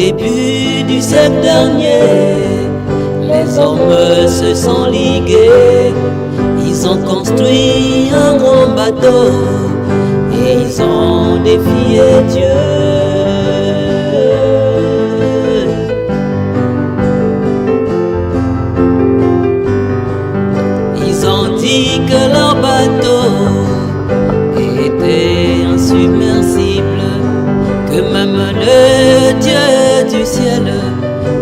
début du siècle dernier, les hommes se sont ligués. Ils ont construit un grand bateau et ils ont défié Dieu. Ils ont dit que leur bateau était insubmersible, que même le Dieu du ciel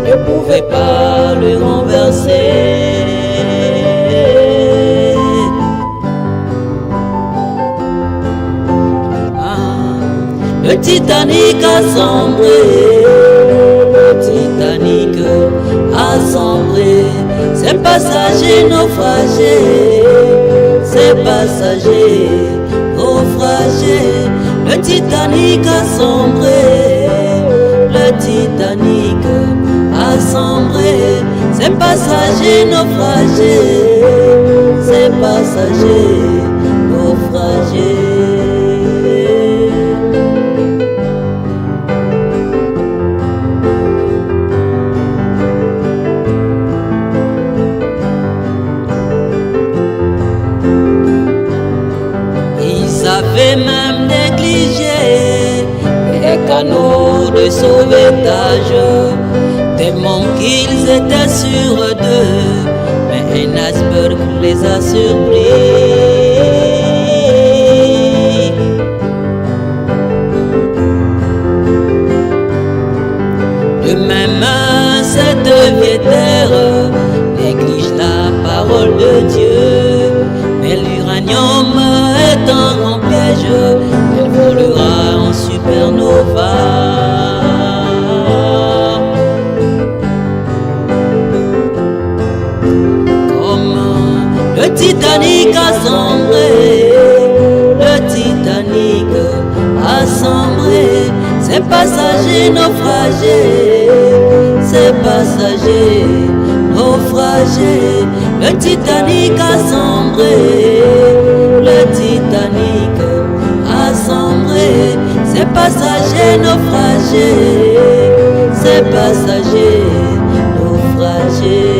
ne pouvait pas le renverser. Le Titanic a sombré, le Titanic a sombré. Ses passagers naufragés, ses passagers naufragés. Le Titanic a sombré, le Titanic a sombré. Ses passagers naufragés, ses passagers naufragés. Ils avaient même négligé les canaux de sauvetage, tellement qu'ils étaient sûrs d'eux, mais un iceberg les a surpris. De même, cette vieille terre néglige la parole de Dieu, mais l'uranium étant en piège, elle volera en supernova. Comme le Titanic a sombré, le Titanic a sombré. Ses passagers naufragés, ses passagers naufragés. Le Titanic a sombré, le Titanic a sombré. Ses passagers naufragés, ses passagers naufragés.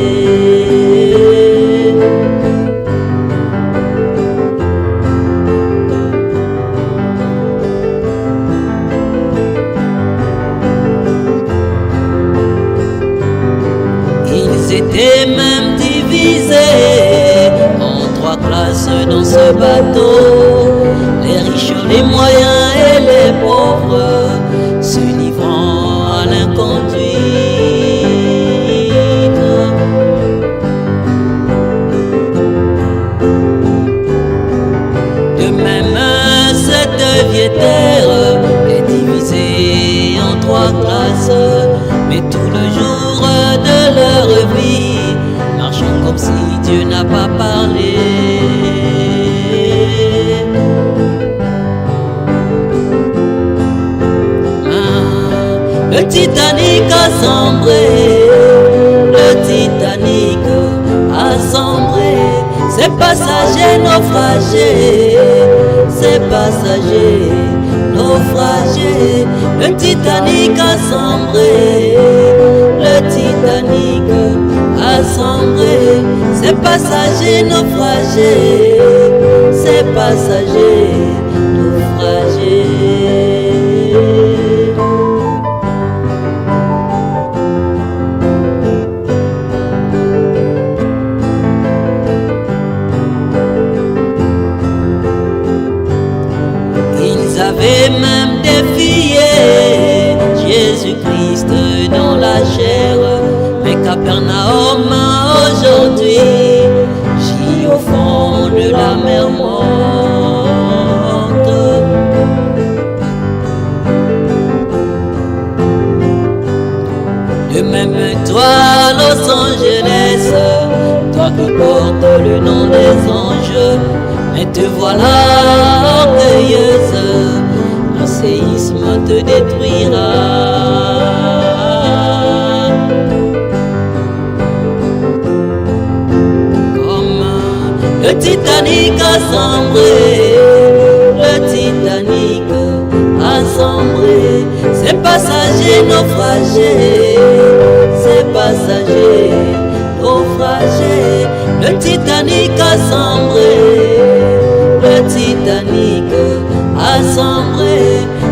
Ils étaient même divisés en 3 classes dans ce bateau, les riches, les moyens et les pauvres, se livrant à l'inconduite. De même, cette vieille terre est divisée en 3 classes, mais tout le jour de leur vie, marchant comme si Dieu n'a pas parlé. Le Titanic a sombré, le Titanic a sombré. Ses passagers naufragés, ses passagers naufragés. Le Titanic a sombré, le Titanic a sombré. Ses passagers naufragés, ses passagers naufragés. Ils avaient même défié Jésus-Christ dans la chair, mais Capernaum aujourd'hui gît au fond de la mer morte. De même toi, Los Angeles, toi qui portes le nom des anges, mais te voilà orgueilleuse, un séisme te détruira. Comme le Titanic a sombré, le Titanic a sombré, ses passagers naufragés naufragé, c'est passager, naufragé. Le Titanic a sombré, le Titanic a sombré.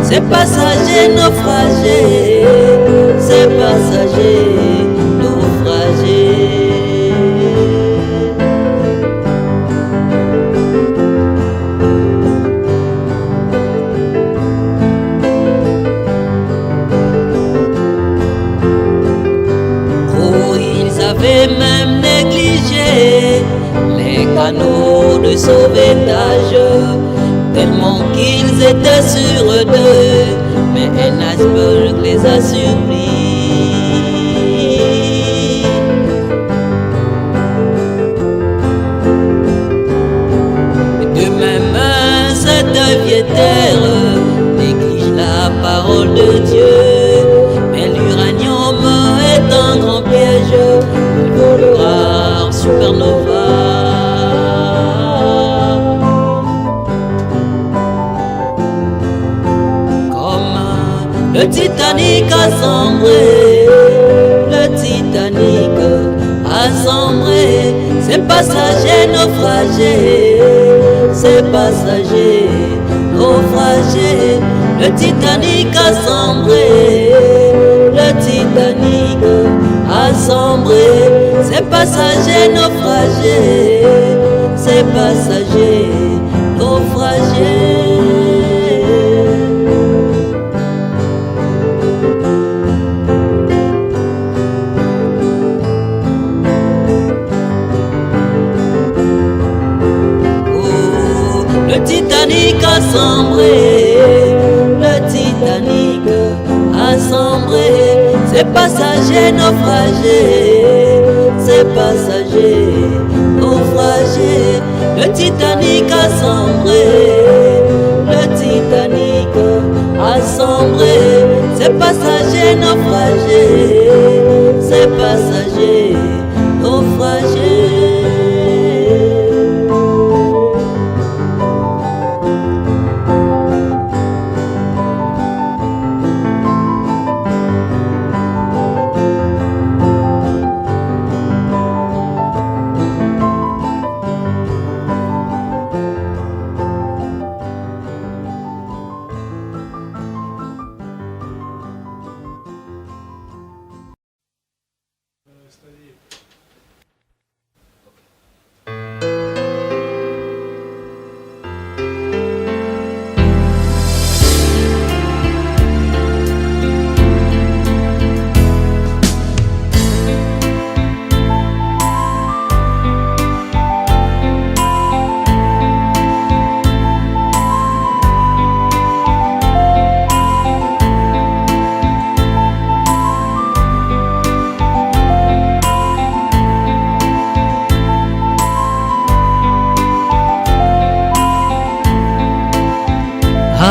C'est passager, naufragé, c'est passager, naufragé. Même négligé les canaux de sauvetage, tellement qu'ils étaient sûrs d'eux, mais un iceberg les a surpris. De même, cette vieille terre néglige la parole de Dieu, mais l'uranium est un grand piège. Supernova. Comme le Titanic a sombré, le Titanic a sombré. C'est passager, naufragé, c'est passager, naufragé. Le Titanic a sombré, le Titanic a sombré. C'est passager, naufragé, c'est passager, naufragé. Oh, le Titanic a sombré, le Titanic a sombré. C'est passager, naufragé, c'est passager, naufragé. Le Titanic a sombré, le Titanic a sombré. C'est passager, naufragé, c'est passager, naufragé.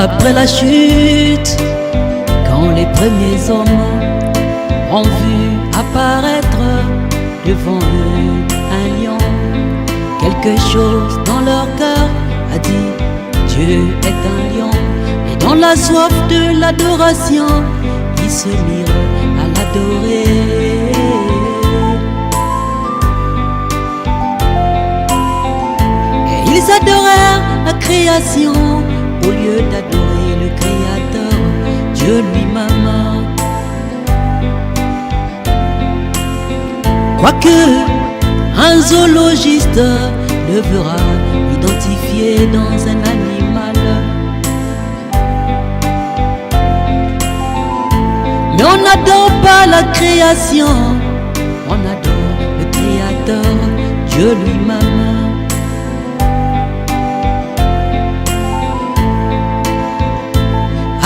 Après la chute, quand les premiers hommes ont vu apparaître devant eux un lion, quelque chose dans leur cœur a dit Dieu est un lion. Et dans la soif de l'adoration, ils se mirent à l'adorer. Et ils adorèrent la création au lieu d'adorer le Créateur, Dieu lui-même. Quoique un zoologiste le verra identifié dans un animal, mais on n'adore pas la création, on adore le Créateur, Dieu lui-même.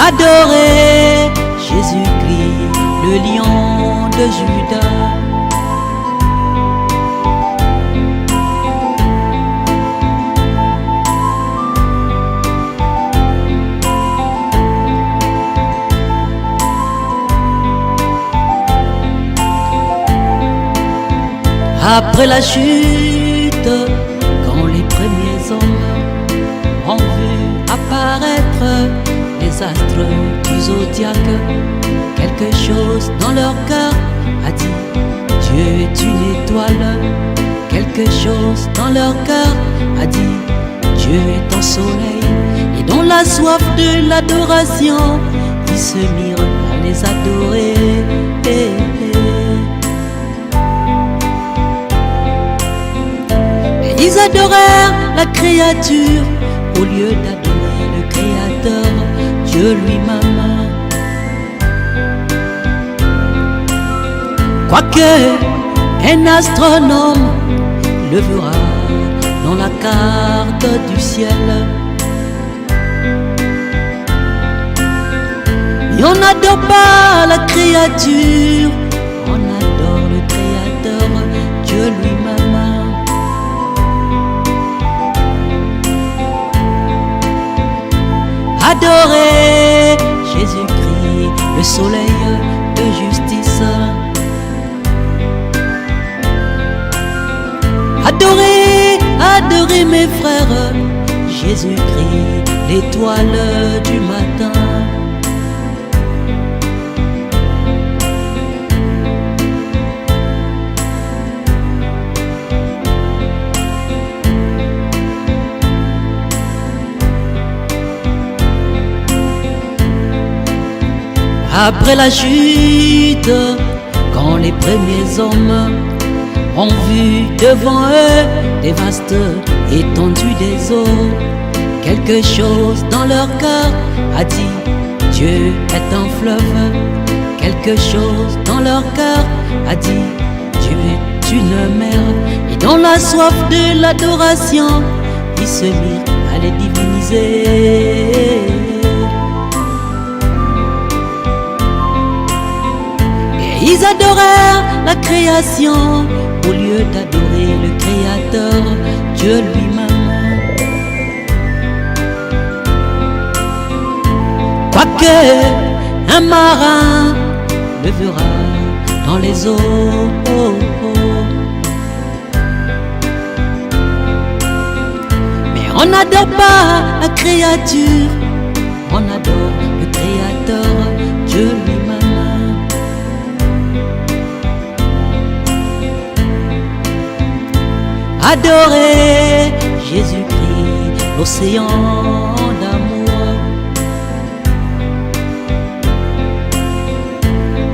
Adorez Jésus-Christ, le lion de Juda. Après la chute, quand les premiers hommes ont vu apparaître les astres qui du zodiaque. Quelque chose dans leur cœur a dit Dieu est une étoile. Quelque chose dans leur cœur a dit Dieu est un soleil. Et dans la soif de l'adoration, ils se mirent à les adorer. Et ils adorèrent la créature au lieu d'adorer le Créateur, Dieu lui-même. Quoique un astronome le verra dans la carte du ciel, et on n'adore pas la créature, on adore le Créateur, Dieu lui-même. Adorez Jésus-Christ, le soleil de justice. Adorez, adorez mes frères, Jésus-Christ, l'étoile du matin. Après la chute, quand les premiers hommes ont vu devant eux des vastes étendues des eaux, quelque chose dans leur cœur a dit Dieu est un fleuve. Quelque chose dans leur cœur a dit Dieu est une mer. Et dans la soif de l'adoration, ils se mirent à les diviniser. Ils adorèrent la création au lieu d'adorer le Créateur, Dieu lui-même. Quoique un marin le verra dans les eaux, mais on n'adore pas la créature, on adore le Créateur, Dieu lui-même. Adorez Jésus-Christ, l'océan d'amour.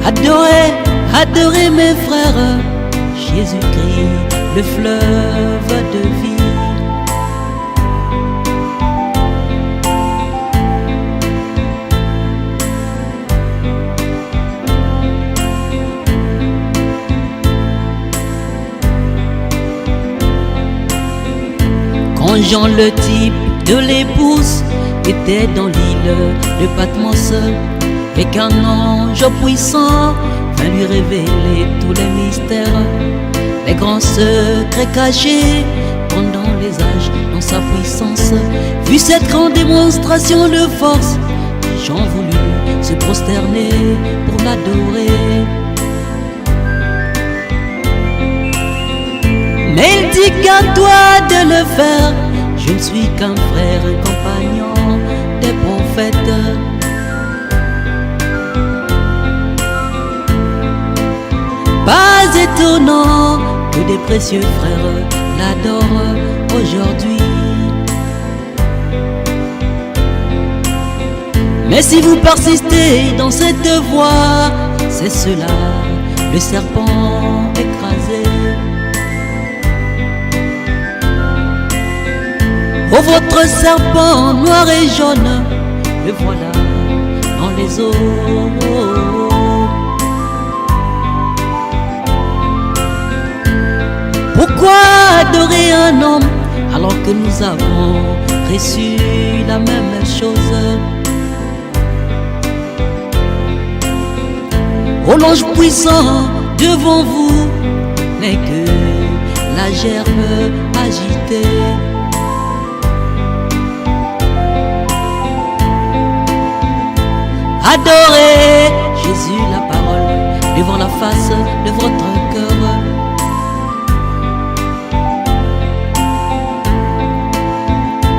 Adorez, adorez mes frères, Jésus-Christ, le fleuve de vie. Quand Jean le type de l'épouse était dans l'île de Patmos, et qu'un ange puissant vint lui révéler tous les mystères, les grands secrets cachés pendant les âges dans sa puissance. Vu cette grande démonstration de force, Jean voulut se prosterner pour l'adorer. Mais il dit qu'à toi de le faire, je ne suis qu'un frère, un compagnon des prophètes. Pas étonnant que des précieux frères l'adorent aujourd'hui. Mais si vous persistez dans cette voie, c'est cela, le serpent écrasé. Oh, votre serpent noir et jaune, le voilà dans les eaux. Pourquoi adorer un homme alors que nous avons reçu la même chose? Oh, l'ange puissant devant vous n'est que la gerbe agitée. Adorez Jésus, la parole, devant la face de votre cœur.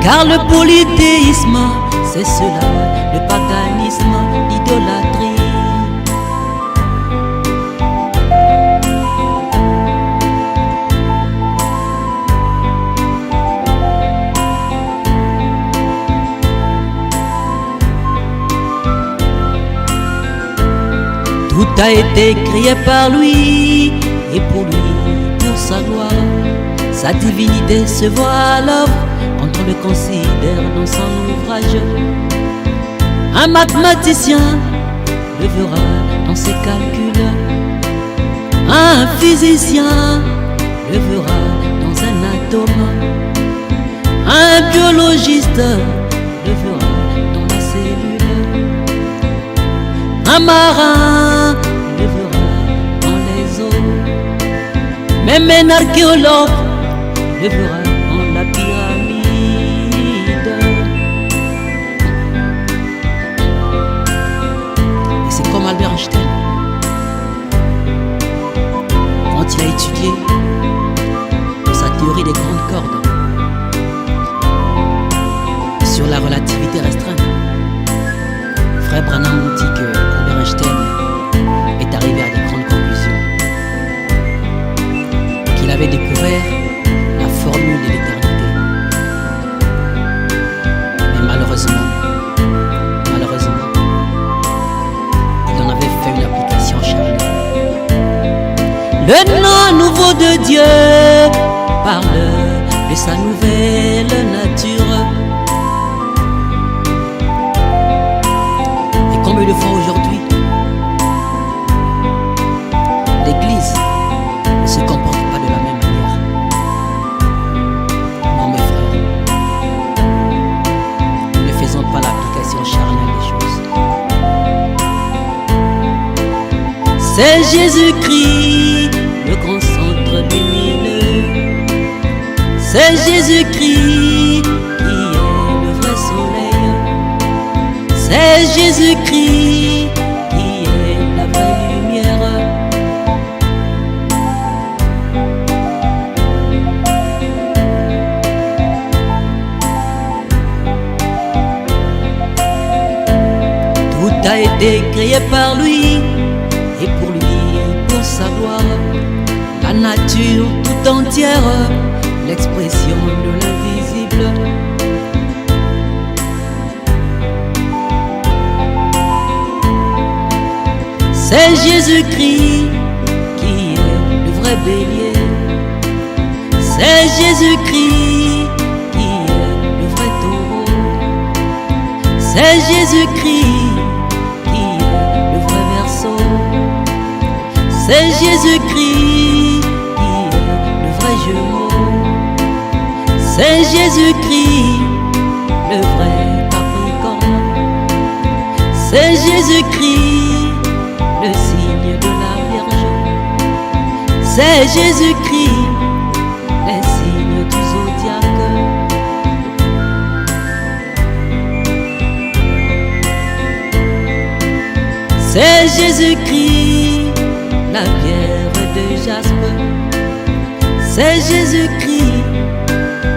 Car le polythéisme, c'est cela, le paganisme a été créé par lui et pour lui, pour sa gloire. Sa divinité se voit à l'œuvre quand on le considère dans son ouvrage. Un mathématicien le verra dans ses calculs. Un physicien le verra dans un atome. Un biologiste le verra dans la cellule. Un marin le verra dans les eaux. Même un archéologue le verra dans la pyramide. Et c'est comme Albert Einstein, quand il a étudié sa théorie des grandes cordes sur la relativité restreinte. Frère Branham nous dit que Albert Einstein est arrivé à des grandes conclusions, qu'il avait découvert la formule de l'éternité. Mais malheureusement, il en avait fait une application charnelle. Le nom nouveau de Dieu parle de sa nouvelle nature. Et combien de fois aujourd'hui l'Église ne se comporte pas de la même manière? Non mes frères, ne faisons pas l'application charnelle des choses. C'est Jésus-Christ, le grand centre lumineux. C'est Jésus-Christ qui est le vrai soleil. C'est Jésus-Christ qui est la vraie lumière. Tout a été créé par lui et pour lui, pour sa gloire. La nature tout entière, l'expression de l'invisible. C'est Jésus-Christ qui est le vrai bélier. C'est Jésus-Christ qui est le vrai taureau. C'est Jésus-Christ qui est le vrai verseau. C'est Jésus-Christ qui est le vrai jumeau. C'est Jésus-Christ le vrai capricorne. C'est Jésus-Christ le signe de la Vierge. C'est Jésus-Christ les signes du zodiaque. C'est Jésus-Christ la pierre de jaspe. C'est Jésus-Christ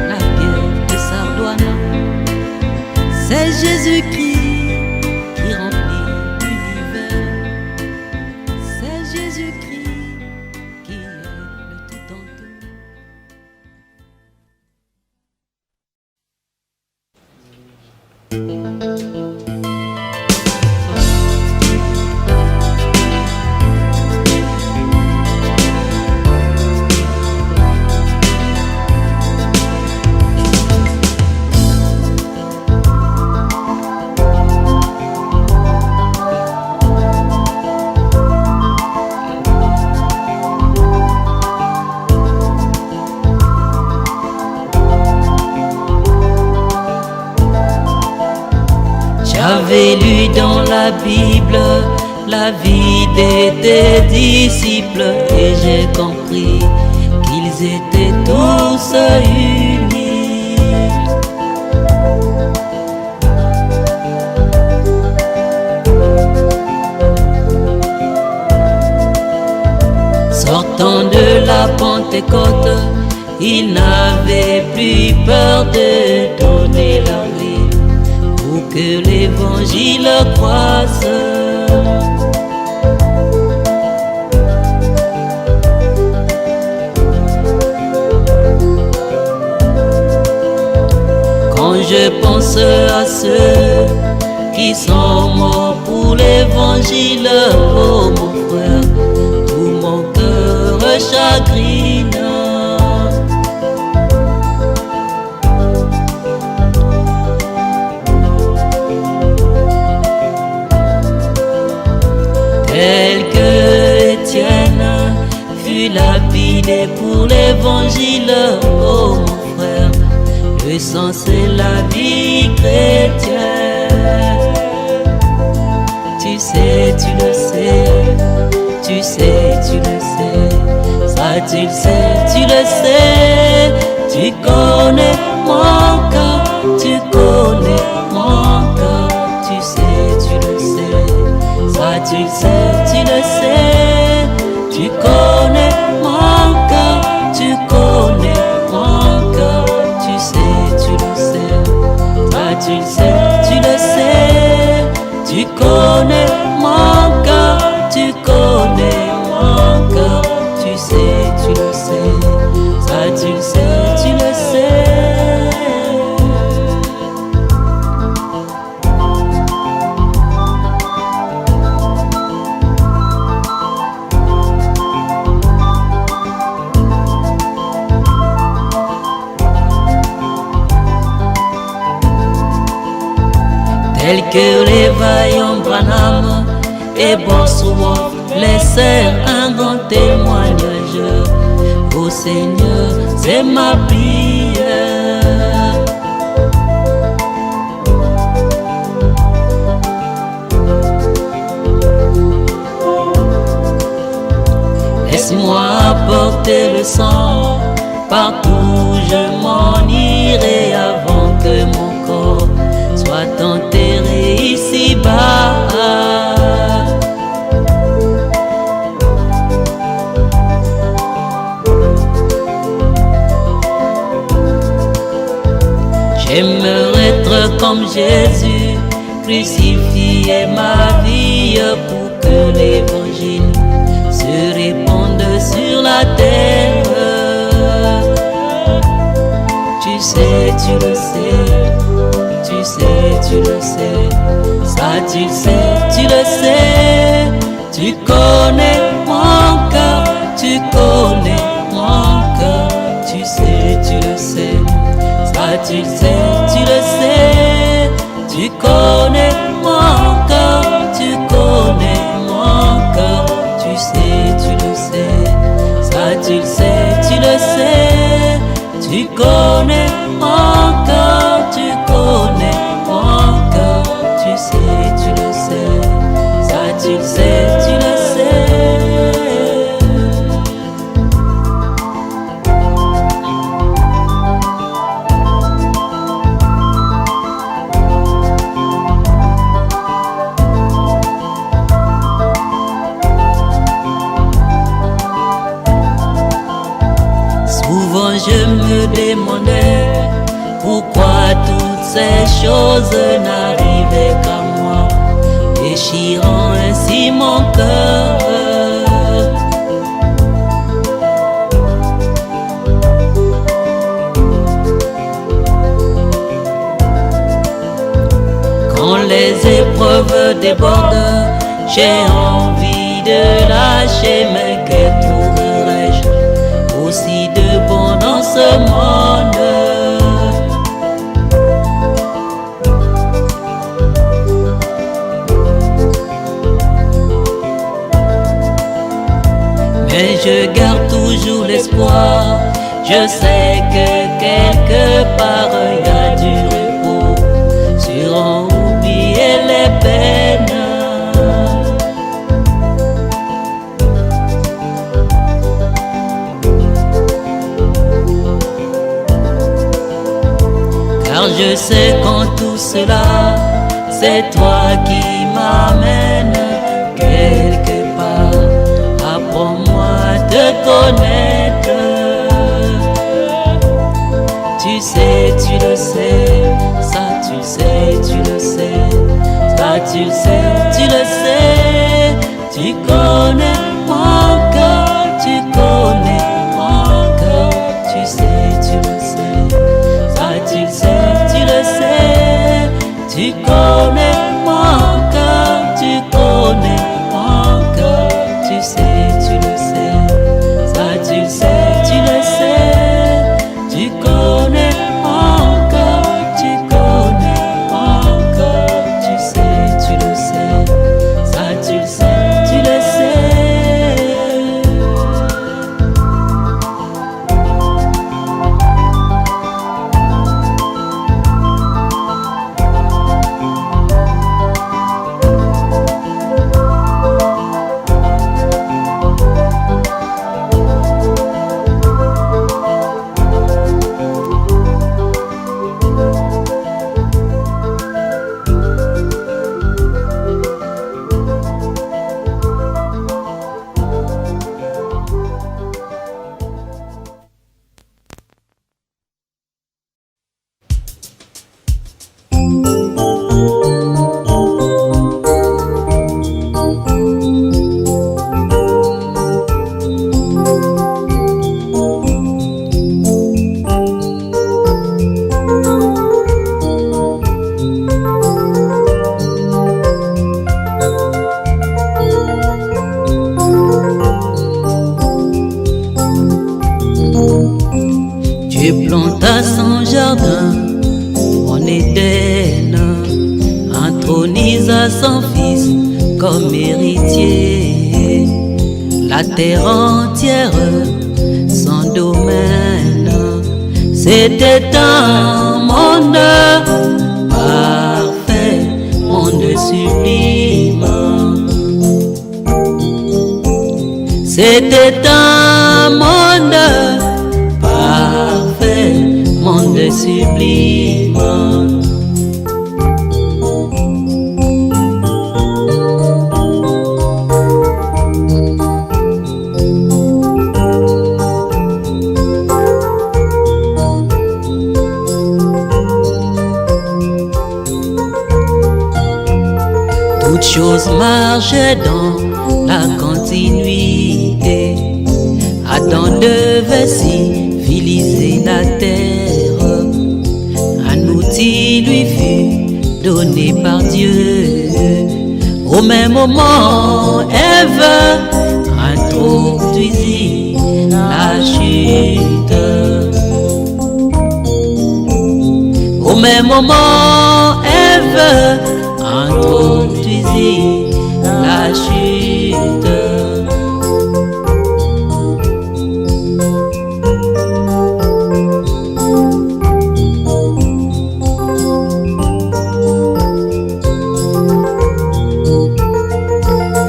la pierre de sardoine. C'est Jésus-Christ qui remplit l'univers. C'est Jésus-Christ qui est le tout en tout. J'avais lu dans la Bible la vie des disciples et j'ai compris qu'ils étaient tous unis. Sortant de la Pentecôte, ils n'avaient plus peur de donner leur vie pour que l'évangile croisse. Quand je pense à ceux qui sont morts pour l'évangile, oh mon frère, filer pour l'évangile, oh mon frère. Le sang c'est la vie chrétienne. Tu sais, tu le sais, tu sais, tu le sais. Ça tu le sais, tu le sais. Tu connais mon cœur, tu connais mon cœur. Tu sais, tu le sais. Ça tu le sais, tu le sais. Tu connais mon cœur, tu connais mon cœur. Tu sais, tu le sais. Ça tu le sais, tu le sais. Tu connais mon cœur, tu connais mon cœur. Tu sais, tu le sais. Ça tu le sais, tu le sais. Tels que les vaillants Branham et Bosworth laissèrent un grand témoignage. Ô Seigneur, c'est ma prière. Laisse-moi apporter le sang, partout où je m'en irai avant que mon corps soit enterré ici-bas. J'aimerais être comme Jésus, crucifier ma vie pour que l'évangile se répande sur la terre. Tu sais, tu le sais. Tu sais, tu le sais, ça tu le sais, tu le sais. Tu connais mon cœur, tu connais mon cœur. Tu sais, tu le sais, ça tu le sais, tu le sais. Tu connais mon cœur, tu connais mon cœur. Tu sais, tu le sais, ça tu le sais, tu le sais. Tu connais mon cœur, tu connais mon cœur. Tu sais, tu le sais, ça tu le sais, tu le sais. Souvent je me demandais pourquoi toutes ces choses n'arrivaient qu'à moi, déchirant ainsi mon cœur. Quand les épreuves débordent, j'ai envie de lâcher, mais que trouverai-je aussi de bon dans ce monde? Mais je garde toujours l'espoir. Je sais que quelque part il y a du repos. Suront oublier les peines. Car je sais qu'en tout cela, c'est toi qui m'amènes quelque part. Apprends-moi à te connaître. Tu sais, tu le sais, ça tu le sais, tu le sais. Ça tu le sais, tu le sais. Tu connais mon cœur, tu connais mon cœur. Tu sais, tu le sais, ça tu le sais, tu le sais. Tu connais mon cœur, tu connais mon cœur. Tu sais, tu le sais, ça tu le sais, tu le sais. Tu connais mon cœur, tu connais mon cœur. Tu sais, tu le sais, ça tu le sais, tu le sais. Dieu planta son jardin en Éden, intronisa son fils comme héritier. La terre entière, son domaine, c'était un monde parfait, monde sublime. C'était un monde parfait, monde sublime. Toutes choses marchaient dans la continuité. Adam devait civiliser la terre. Un outil lui fut donné par Dieu. Au même moment, Ève introduisit la chute. Au même moment, Ève introduisit la chute.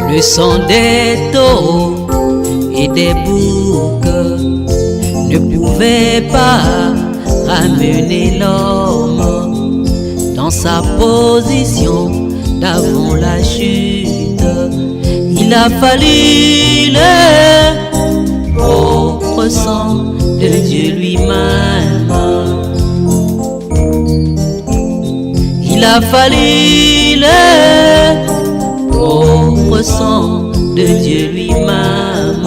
Le sang des taureaux et des boucs ne pouvait pas ramener l'homme dans sa position d'avant la chute. Il a fallu le propre sang de Dieu lui-même. Il a fallu le propre sang de Dieu lui-même.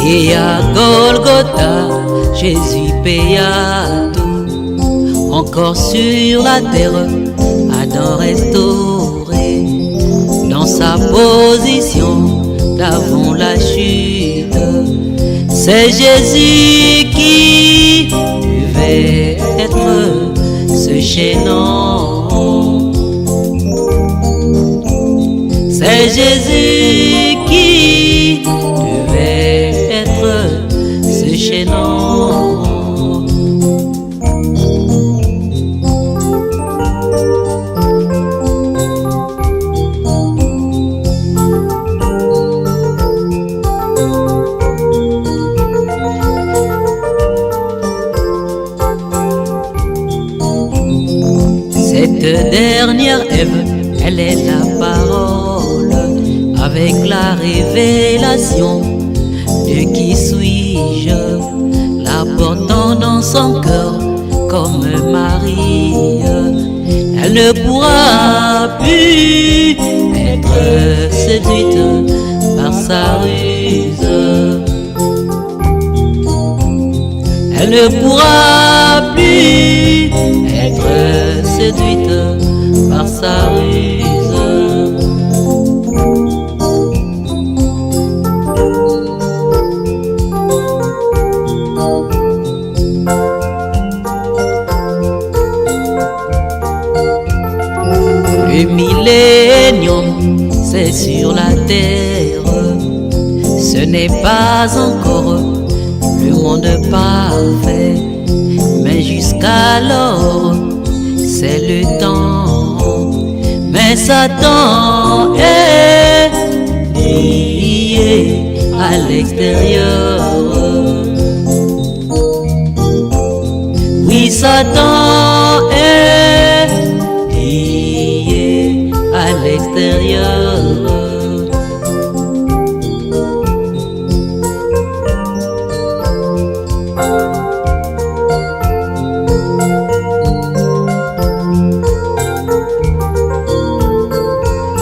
Et à Golgotha, Jésus paya tout. Encore sur la terre, Adam restauré dans sa position d'avant la chute. C'est Jésus qui devait être ce chaînon. C'est Jésus qui devait être ce chaînon. Cette dernière Ève, elle est la parole, avec la révélation de qui suis-je, la portant dans son cœur comme Marie. Elle ne pourra plus être séduite par sa ruse. Elle ne pourra plus être séduite par sa ruse. Le millénium, c'est sur la terre. Ce n'est pas encore le monde parfait, mais jusqu'alors, c'est le temps. Mais Satan est lié à l'extérieur. Oui, Satan est lié à l'extérieur.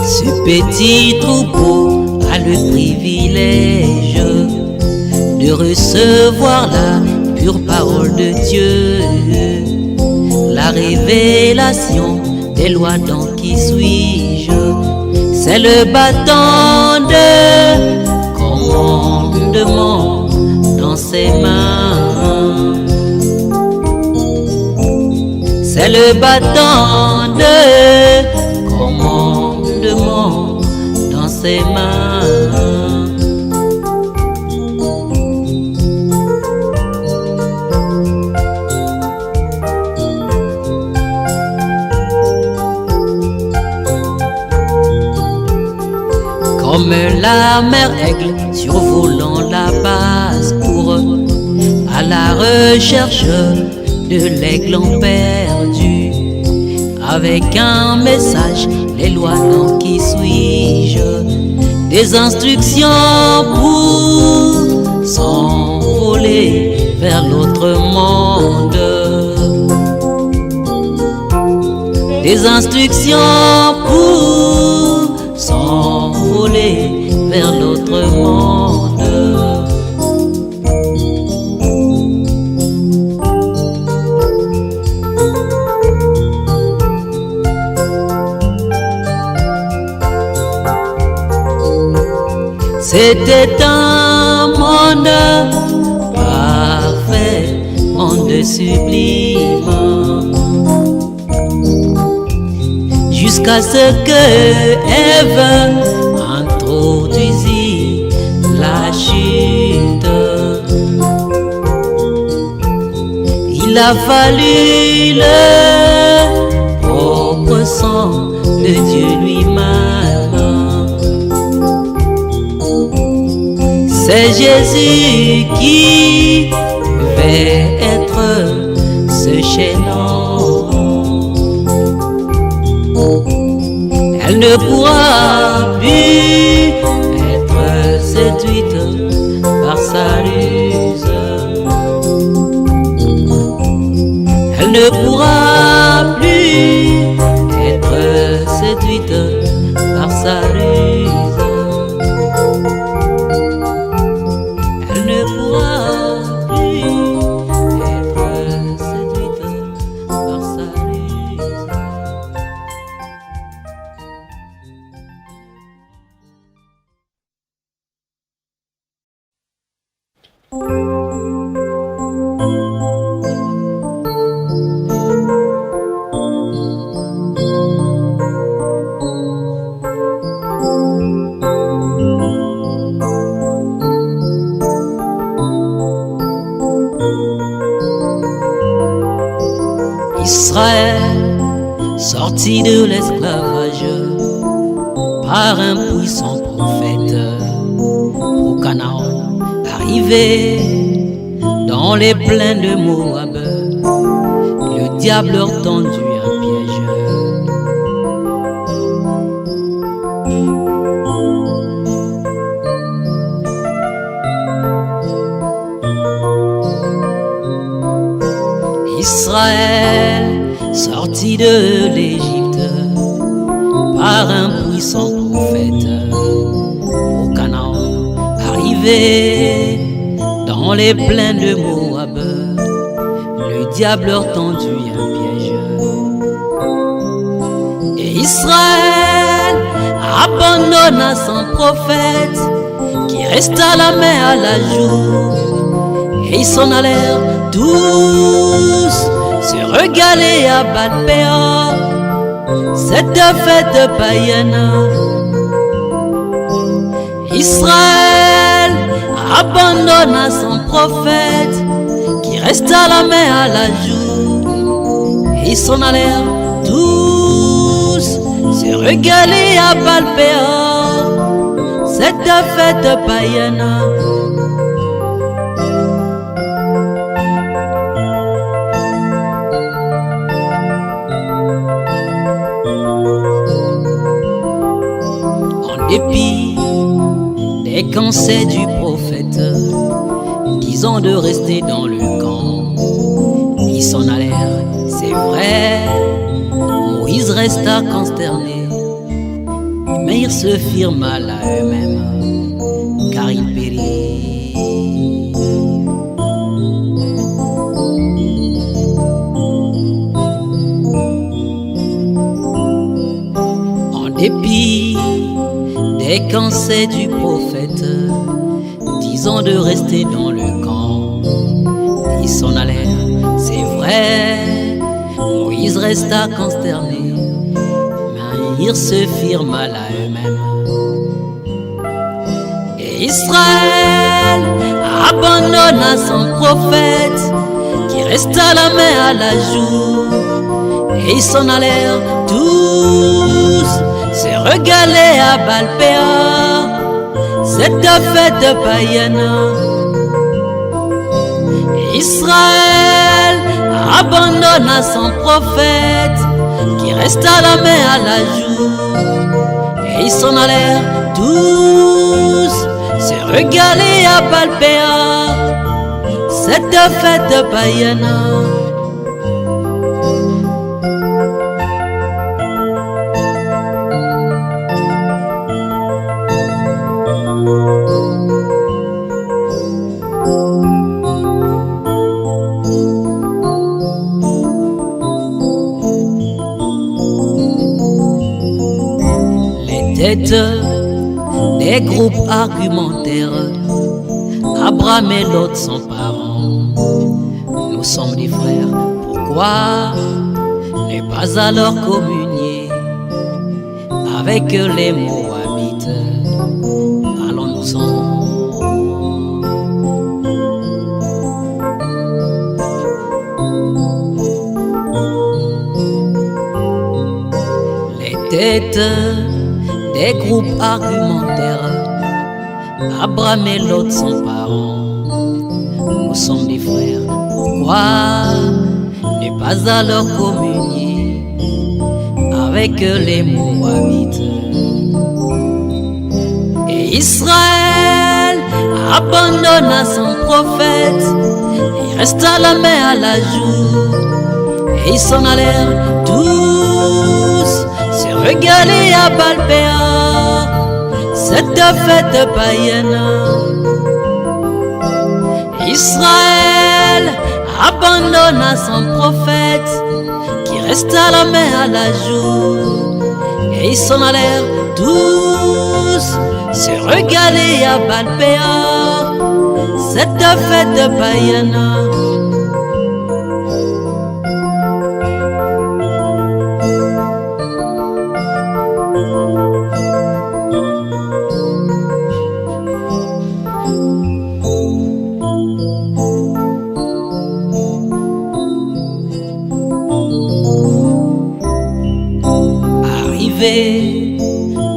Ce petit troupeau a le privilège de recevoir la pure parole de Dieu. révélation des lois dans qui suis-je. C'est le bâton de commandement dans ses mains. C'est le bâton de commandement dans ses mains. Comme la mère aigle survolant la basse-cour, à la recherche de l'aiglon perdu, avec un message, les lois dans qui suis-je, des instructions pour s'envoler vers l'autre monde, des instructions pour s'envoler vers l'autre monde. C'était un monde parfait, monde sublime, jusqu'à ce que Ève introduisit la chute. Il a fallu le propre sang de Dieu lui-même. C'est Jésus qui devait être ce chaînon. Elle ne pourra plus être séduite par sa ruse. Elle ne pourra plus être séduite par sa ruse. Elle ne pourra plus être séduite par sa ruse. Israël, sorti de l'esclavage par un puissant prophète, au Canaan, arrivé dans les plaines de Moab, le diable leur tendit un piège. Israël, sorti de l'Égypte par un puissant prophète, au Canaan, arrivé dans les plaines de Moab, le diable leur tendit un piège. Et Israël abandonna son prophète, qui resta la main à la joue, et ils s'en allèrent tous se régaler à Baal-Péor, cette fête païenne. Israël abandonna son prophète, qui resta la main à la joue, et ils s'en allèrent tous se régaler à Baal-Péor, cette fête païenne. Dépit des conseils du prophète, disant de rester dans le camp, ils s'en allèrent, c'est vrai. Moïse resta consterné, mais ils se firent mal à eux-mêmes, car ils périrent. puis, dès qu'on sait du prophète, disons de rester dans le camp. Ils s'en allèrent, c'est vrai. Moïse resta consterné, mais ils se firent mal à eux-mêmes. Et Israël abandonna son prophète, qui resta la main à la joue. Et ils s'en allèrent tous se régaler à Baal-Péor, cette fête païenne. Et Israël abandonna son prophète, qui resta la main à la joue. Et ils s'en allèrent tous se régaler à Baal-Péor, cette fête païenne. Les têtes des groupes argumentaires, Abraham et Lot sont parents. Nous sommes des frères, pourquoi ne pas alors communier avec les Moabites? Allons-nous-en. Les têtes des groupes argumentaires, Abraham et Lot sont parents. Nous sommes des frères, pourquoi ne pas alors communier avec les Moabites? Et Israël abandonna son prophète, il resta la main à la joue. Et ils s'en allèrent tous se régaler à Baal-Péor, cette fête païenne. Israël abandonna son prophète, qui resta la main à la joue. Et ils s'en allèrent tous se régaler à Baal-Péor, cette fête païenne.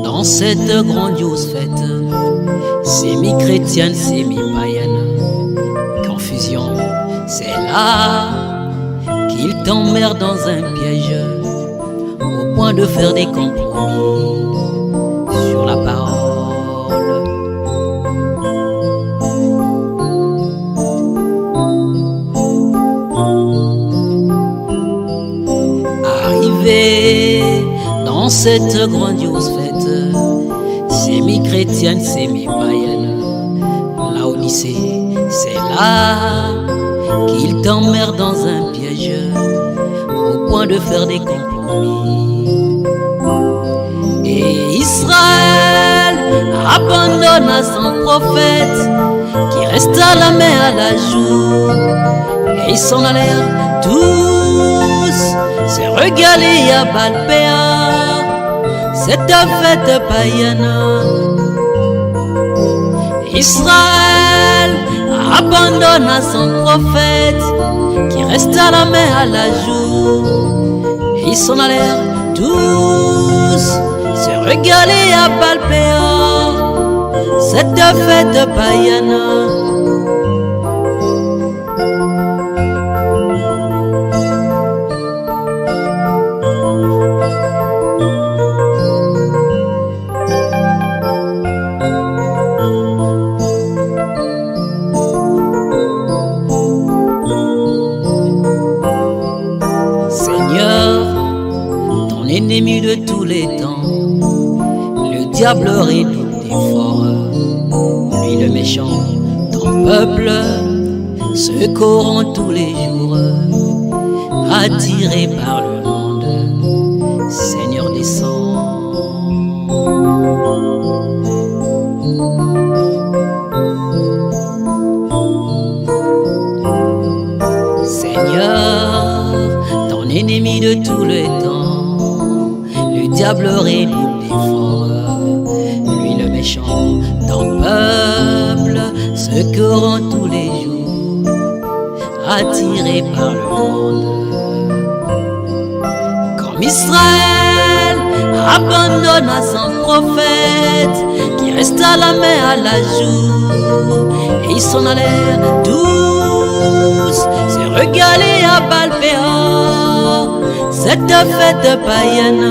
Dans cette grandiose fête, semi-chrétienne, semi-païenne, confusion, c'est là qu'ils tombèrent dans un piège, au point de faire des compromis sur la parole. Arrivé dans cette grandiose fête, semi-chrétienne, semi-païenne, Laodicée, c'est là qu'ils tombèrent dans un piège, au point de faire des compromis. Et Israël abandonna son prophète, qui resta la main à la joue. Et ils s'en allèrent tous se régaler à Baal-Péor, cette fête païenne. Israël abandonna son prophète, qui resta la main à la joue. Et ils s'en allèrent tous se régaler à Baal-Péor, cette fête païenne. Ennemi de tous les temps, le diable redoute fort. Lui le méchant, ton peuple, se corrompt tous les jours, attiré par le monde. Seigneur descend. Seigneur, ton ennemi de tout le temps, le diable redouble d'efforts, lui le méchant, ton peuple se corrompt tous les jours, attiré par le monde. Comme Israël abandonne à son prophète, qui reste à la main à la joue, et ils s'en allèrent tous se régaler à Baal-Péor, cette fête païenne.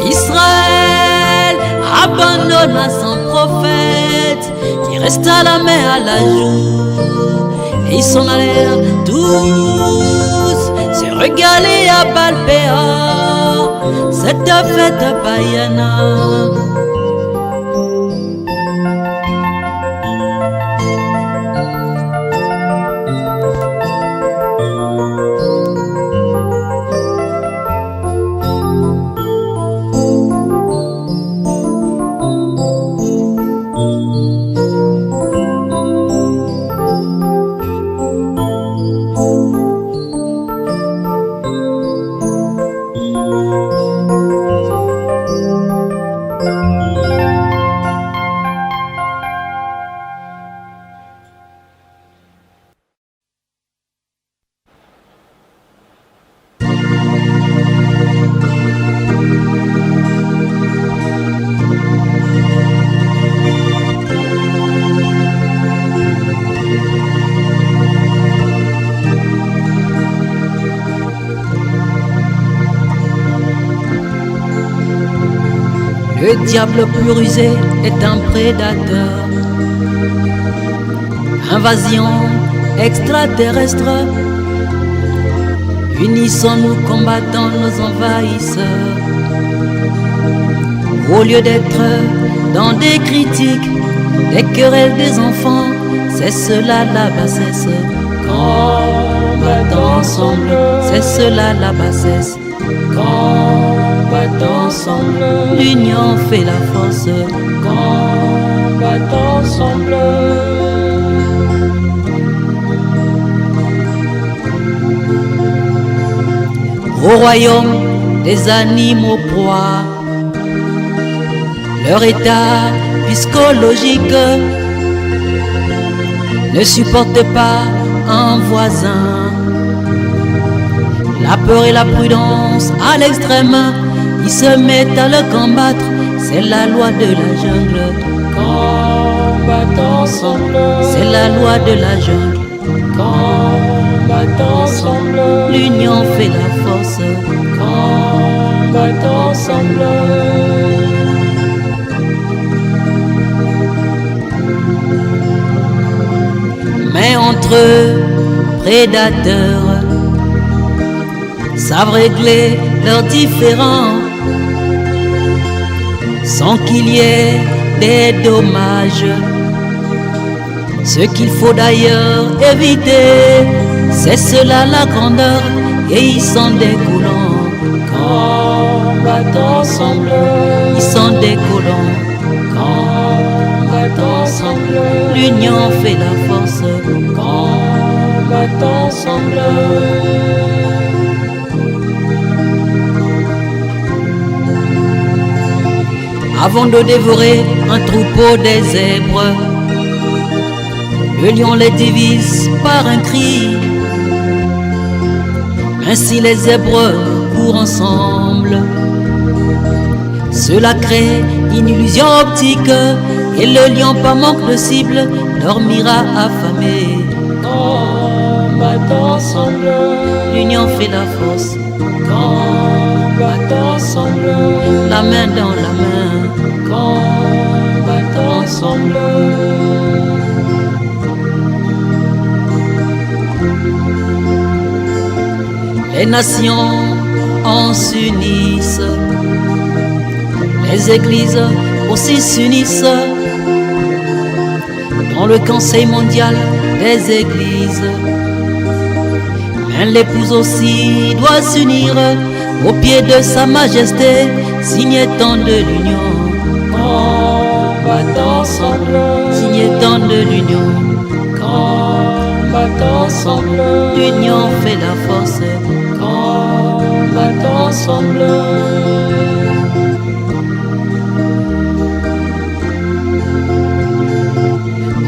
Israël abandonne à son prophète, qui reste à la main à la joue, et ils s'en allèrent tous se régaler à Baal-Péor, cette fête païenne. Le diable plus rusé est un prédateur. Invasion extraterrestre. Unissons-nous, combattons nos envahisseurs. Au lieu d'être dans des critiques, des querelles des enfants, c'est cela la bassesse. Combattons ensemble, c'est cela la bassesse. Combattons ensemble, l'union fait la force. Combattons ensemble. Au royaume des animaux proies, leur état psychologique ne supporte pas un voisin. La peur et la prudence à l'extrême, ils se mettent à le combattre, c'est la loi de la jungle. Combattons ensemble, c'est la loi de la jungle. Combattons ensemble, l'union fait la force. Combattons ensemble. Mais entre prédateurs savent régler leurs différends sans qu'il y ait des dommages. Ce qu'il faut d'ailleurs éviter, c'est cela la grandeur, et ils sont découlants. Combattons ensemble, ils sont découlants. Combattons ensemble, l'union fait la force. Combattons ensemble. Avant de dévorer un troupeau des zèbres, le lion les divise par un cri. Ainsi les zèbres courent ensemble. Cela crée une illusion optique, et le lion par manque de cible dormira affamé. Combattons ensemble, l'union fait la force. Combattons ensemble, la main dans la main. Combattons ensemble. Les nations en s'unissent, les églises aussi s'unissent. Dans le conseil mondial des églises, un épouse aussi doit s'unir au pied de sa majesté, signetant de l'union. Combattons ensemble, signetant de l'union. Combattons ensemble, l'union fait la force. Combattons ensemble.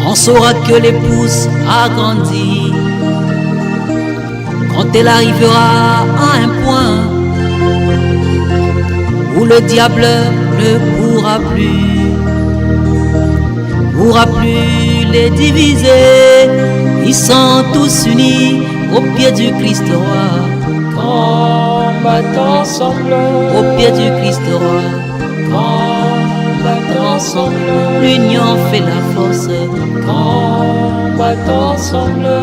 On saura que l'épouse a grandi quand elle arrivera à un point où le diable ne pourra plus les diviser. Ils sont tous unis au pied du Christ roi. Combattons ensemble, au pied du Christ roi. Combattons ensemble, l'union fait la force. Combattons ensemble.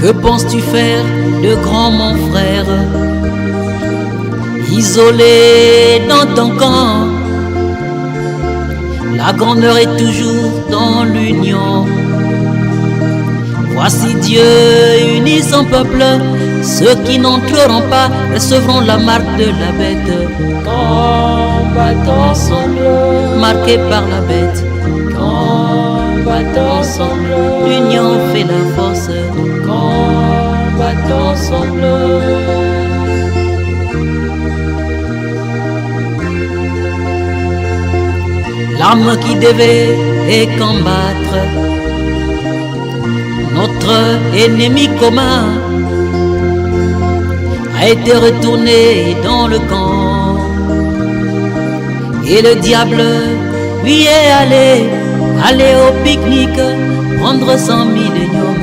Que penses-tu faire de grand, mon frère, isolé dans ton camp? La grandeur est toujours dans l'union. Voici Dieu unit son peuple. Ceux qui n'entreront pas recevront la marque de la bête. Combattons ensemble, marqués par la bête. Combattons ensemble, l'union fait la force. Combattons ensemble. L'arme qui devait combattre notre ennemi commun a été retournée dans le camp. Et le diable lui est allé au pique-nique, prendre son millénium.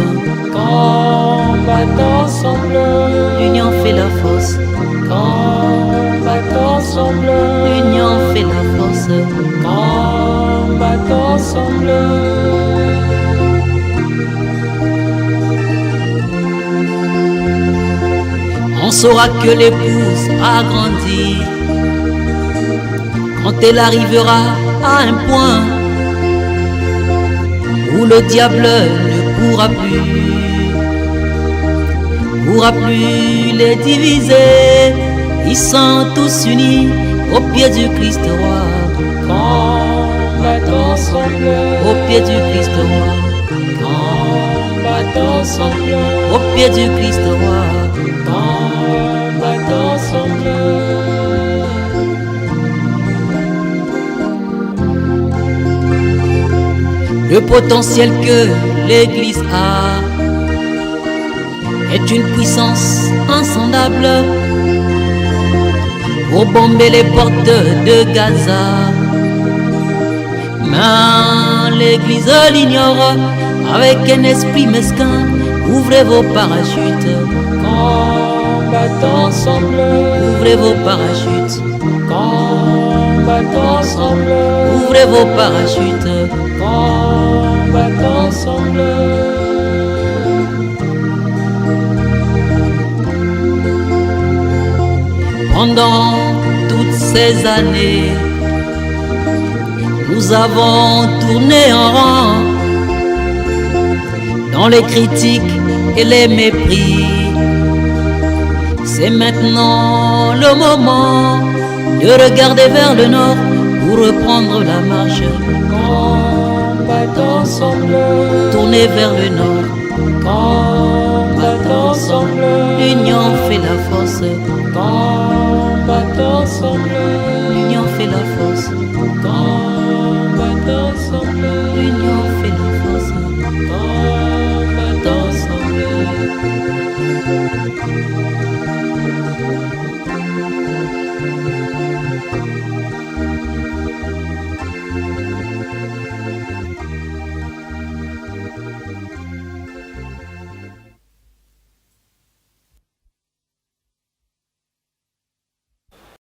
Combattons ensemble, l'union fait la force. Combattons ensemble, l'union fait la force. Combattons ensemble. On saura que l'épouse a grandi quand elle arrivera à un point où le diable ne pourra plus les diviser. Ils sont tous unis au pied du Christ roi. Combattons ensemble, au pied du Christ roi. Combattons ensemble, au pied du Christ roi. Combattons ensemble. Le potentiel que l'Église a est une puissance insondable pour bomber les portes de Gaza. Mais l'Église l'ignore. Avec un esprit mesquin, ouvrez vos parachutes. Combattons ensemble, ouvrez vos parachutes. Combattons ensemble, ouvrez vos parachutes. Combattons ensemble. Pendant toutes ces années, nous avons tourné en rang dans les critiques et les mépris. C'est maintenant le moment de regarder vers le nord pour reprendre la marche. Combattons ensemble, tournez vers le nord. Combattons ensemble, l'union fait la force.